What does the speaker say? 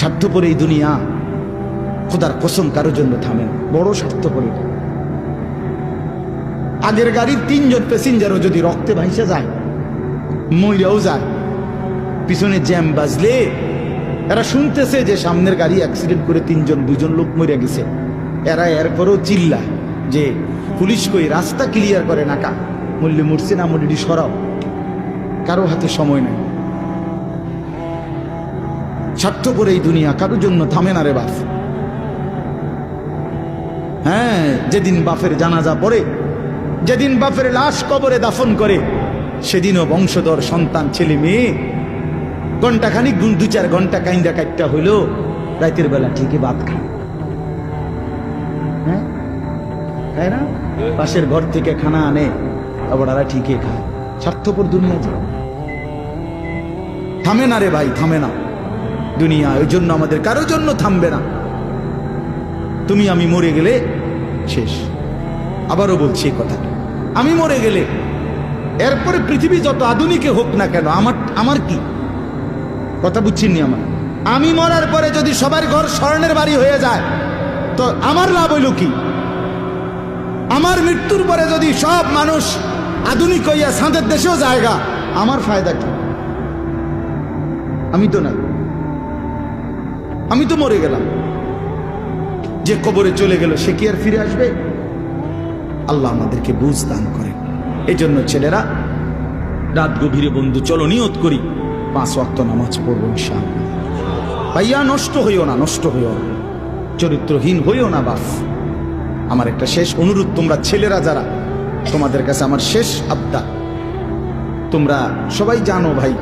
স্বার্থপর এই দুনিয়া, খোদার কসম কারো জন্য থামে না, বড় স্বার্থপর। আগের গাড়ির 3 জন প্যাসেঞ্জারও যদি রক্তে ভাইসা যায়, মইরাও যায়, পিছনে জ্যাম বাজলে এরা শুনতেছে যে সামনের গাড়ি অ্যাক্সিডেন্ট করে 3 জন 2 জন লোক মরে গেছে, এরা এরপরও চিল্লায় যে পুলিশ কই, রাস্তা ক্লিয়ার করে নাকা, মূল্যে মরছে না মরিডি সরাও। কারো হাতে সময় নাই। স্বার্থপর এই দুনিয়া, কারোর জন্য থামে না রে বাপ। হ্যাঁ, যেদিন বাপের জানাজা পড়ে, যেদিন বাপের লাশ কবরে দাফন করে, সেদিনও বংশধর সন্তান ছেলে মেয়ে ঘন্টাখানিক 2-4 ঘন্টা কাইন্দা কাটটা হইল, রাতের বেলা ঠিকই ভাত খায়। হ্যাঁ, তাই না? পাশের ঘর থেকে খানা আনে, আবার ওরা ঠিকই খায়। স্বার্থপর দুনিয়া যে থামে না রে ভাই, থামে না দুনিয়া। ওই জন্য আমাদের কারোর জন্য থামবে না। তুমি আমি মরে গেলে শেষ। আবারও বলছি এই কথাটা, আমি মরে গেলে এরপরে পৃথিবী যত আধুনিকে হোক না কেন, আমার কি কথা বুঝছিনি? আমি মরার পরে যদি সবার ঘর স্বর্ণের বাড়ি হয়ে যায়, তো আমার লাভ হইল কি? আমার মৃত্যুর পরে যদি সব মানুষ আধুনিক হইয়া সাঁদের দেশেও জায়গা, আমার ফায়দা কি? আমি তো না, আমি তো মরে গেলাম। যে কবরে চলে গেল সে কি আর ফিরে আসবে? আল্লাহ আমাদেরকে বুঝ দান করেন। এই জন্য ছেলেরা, রাত গভীরে বন্ধু চলো নিয়ত করি 5 ওয়াক্ত নামাজ পড়বো ইনশাআল্লাহ। ভাইয়া নষ্ট হইও না, নষ্ট হইও না, চরিত্রহীন হইও না বাপ। আমার একটা শেষ অনুরোধ, তোমরা ছেলেরা যারা, তোমাদের কাছে আমার শেষ আবদার, তোমরা সবাই জানো ভাই